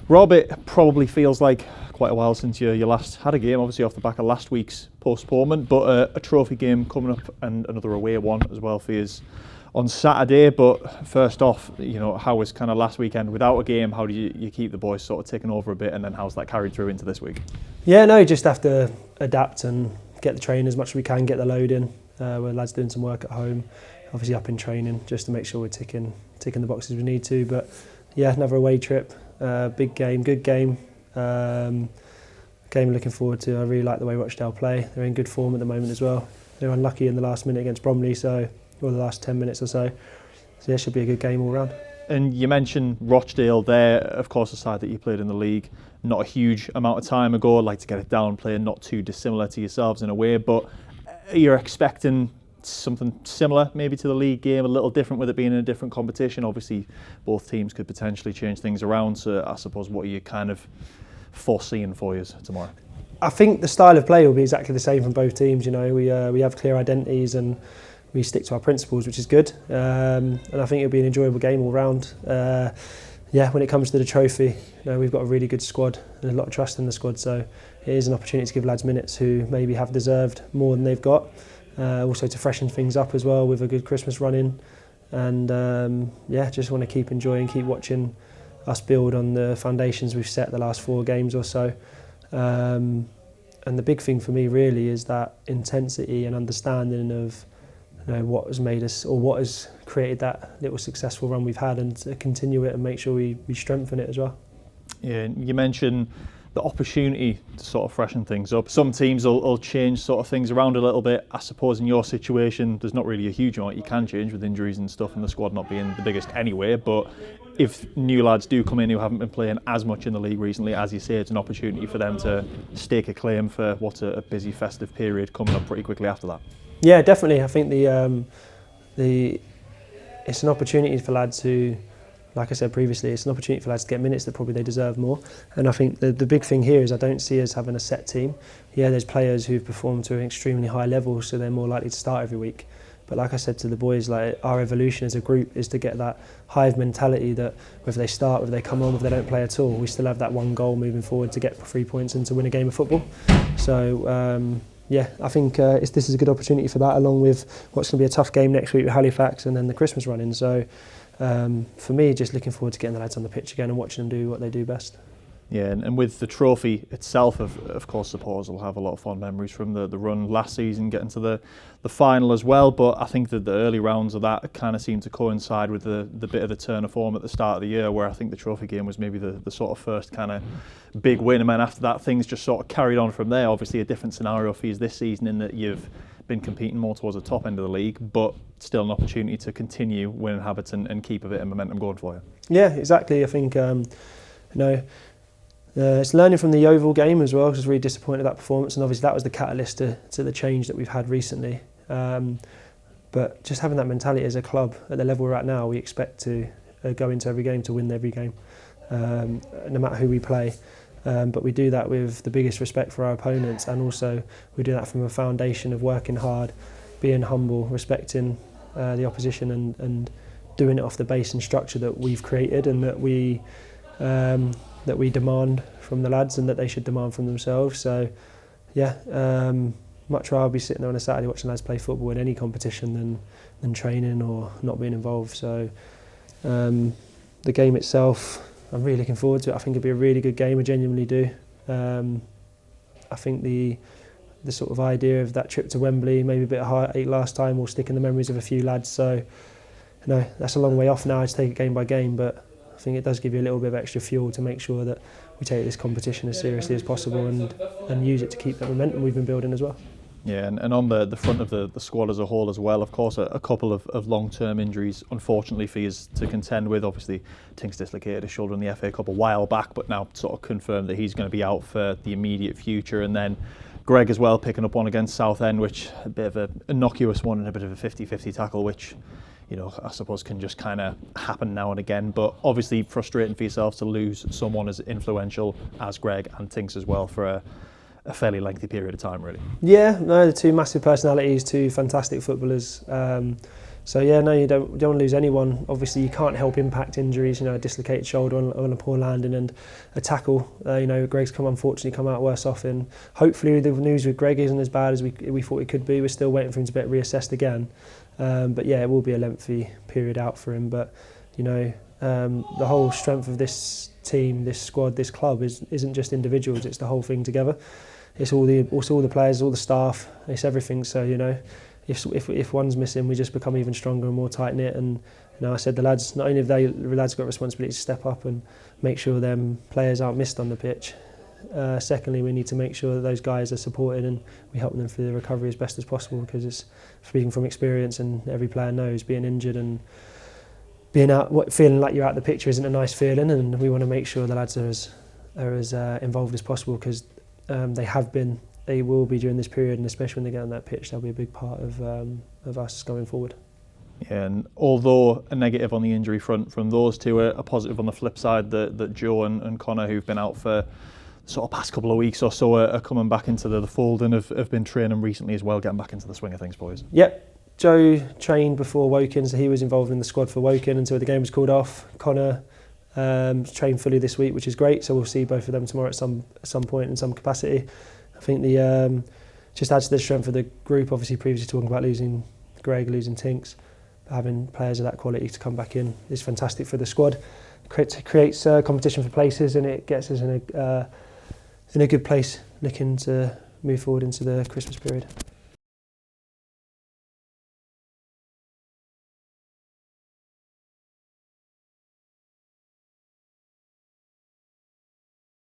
Rob, it probably feels like quite a while since you last had a game, obviously off the back of last week's postponement, but a trophy game coming up and another away one as well for you on Saturday. But first off, how was kind of last weekend without a game? How do you keep the boys sort of ticking over a bit, and then how's that carried through into this week? Yeah, no, just have to adapt and get the training as much as we can, get the load in. We're lads doing some work at home, obviously up in training, just to make sure we're ticking the boxes we need to. But yeah, another away trip, big game, good game. Game looking forward to. I really like the way Rochdale play. They're in good form at the moment as well. They were unlucky in the last minute against Bromley, or the last 10 minutes or so. So yeah, should be a good game all round. And you mentioned Rochdale there, of course, a side that you played in the league not a huge amount of time ago. I'd like to get it down, playing not too dissimilar to yourselves in a way, but you're expecting something similar maybe to the league game, a little different with it being in a different competition. Obviously, both teams could potentially change things around, so I suppose what are you kind of foreseeing for you tomorrow? I think the style of play will be exactly the same from both teams. We have clear identities and we stick to our principles, which is good. And I think it'll be an enjoyable game all round. When it comes to the trophy, we've got a really good squad and a lot of trust in the squad, so it is an opportunity to give lads minutes who maybe have deserved more than they've got. Also to freshen things up as well with a good Christmas run in. And just want to keep enjoying, keep watching us build on the foundations we've set the last 4 games or so. And the big thing for me really is that intensity and understanding of what has made us, or what has created that little successful run we've had, and to continue it and make sure we strengthen it as well. Yeah, you mentioned the opportunity to sort of freshen things up. Some teams will change sort of things around a little bit. I suppose in your situation, there's not really a huge amount you can change with injuries and stuff, and the squad not being the biggest anyway. But if new lads do come in who haven't been playing as much in the league recently, as you say, it's an opportunity for them to stake a claim for what's a busy festive period coming up pretty quickly after that. Yeah, definitely. I think it's an opportunity for lads who, like I said previously, it's an opportunity for lads to get minutes that probably they deserve more. And I think the big thing here is I don't see us having a set team. Yeah, there's players who've performed to an extremely high level, so they're more likely to start every week. But like I said to the boys, like our evolution as a group is to get that hive mentality that whether they start, whether they come on, whether they don't play at all, we still have that one goal moving forward to get 3 points and to win a game of football. So I think this is a good opportunity for that, along with what's going to be a tough game next week with Halifax and then the Christmas run-in. So for me, just looking forward to getting the lads on the pitch again and watching them do what they do best. Yeah, and with the trophy itself, of course, supporters will have a lot of fond memories from the run last season, getting to the final as well. But I think that the early rounds of that kind of seemed to coincide with the bit of the turn of form at the start of the year, where I think the trophy game was maybe the sort of first kind of big win. And then after that, things just sort of carried on from there. Obviously, a different scenario for you this season in that you've been competing more towards the top end of the league, but still an opportunity to continue winning habits and keep a bit of momentum going for you. Yeah, exactly. I think it's learning from the Yeovil game as well, because I was really disappointed with that performance, and obviously that was the catalyst to the change that we've had recently. But just having that mentality as a club at the level we're at now, we expect to go into every game to win every game, no matter who we play. But we do that with the biggest respect for our opponents, and also we do that from a foundation of working hard, being humble, respecting the opposition, and doing it off the base and structure that we've created and that we demand from the lads and that they should demand from themselves. So much rather be sitting there on a Saturday watching lads play football in any competition than training or not being involved. So the game itself, I'm really looking forward to it. I think it'll be a really good game, I genuinely do. I think the sort of idea of that trip to Wembley, maybe a bit of heartache last time, will stick in the memories of a few lads. So that's a long way off now to take it game by game, but I think it does give you a little bit of extra fuel to make sure that we take this competition as seriously as possible and use it to keep that momentum we've been building as well. Yeah, and on the front of the squad as a whole as well, of course, a couple of long-term injuries, unfortunately, for you to contend with. Obviously, Tinks dislocated his shoulder in the FA Cup a while back, but now sort of confirmed that he's going to be out for the immediate future. And then Greg as well, picking up one against Southend, which a bit of an innocuous one and a bit of a 50-50 tackle, which I suppose can just kind of happen now and again, but obviously frustrating for yourselves to lose someone as influential as Greg and Tinks as well for a fairly lengthy period of time, really. Yeah, no, the two massive personalities, two fantastic footballers. So yeah, no, you don't want to lose anyone. Obviously, you can't help impact injuries. You know, a dislocated shoulder on a poor landing and a tackle. You know, Greg's unfortunately come out worse off. And hopefully, the news with Greg isn't as bad as we thought it could be. We're still waiting for him to get reassessed again. But yeah, it will be a lengthy period out for him. But you know, the whole strength of this team, this squad, this club isn't just individuals. It's the whole thing together. It's all the players, all the staff. It's everything. So you know. If one's missing, we just become even stronger and more tight knit. And you know, I said the lads, not only have the lads got responsibility to step up and make sure them players aren't missed on the pitch. Secondly, we need to make sure that those guys are supported and we help them through the recovery as best as possible, because it's, speaking from experience, and every player knows, being injured and being out, feeling like you're out the picture isn't a nice feeling. And we want to make sure the lads are as involved as possible, because they will be during this period, and especially when they get on that pitch, they'll be a big part of us going forward. Yeah, and although a negative on the injury front from those two, a positive on the flip side that Joe and Connor, who've been out for sort of past couple of weeks or so, are coming back into the fold and have been training recently as well, getting back into the swing of things, boys. Yep, Joe trained before Woking, so he was involved in the squad for Woking until the game was called off. Connor trained fully this week, which is great, so we'll see both of them tomorrow at some point in some capacity. I think the just adds to the strength of the group. Obviously, previously talking about losing Greg, losing Tinks, having players of that quality to come back in is fantastic for the squad. It creates competition for places, and it gets us in a good place looking to move forward into the Christmas period.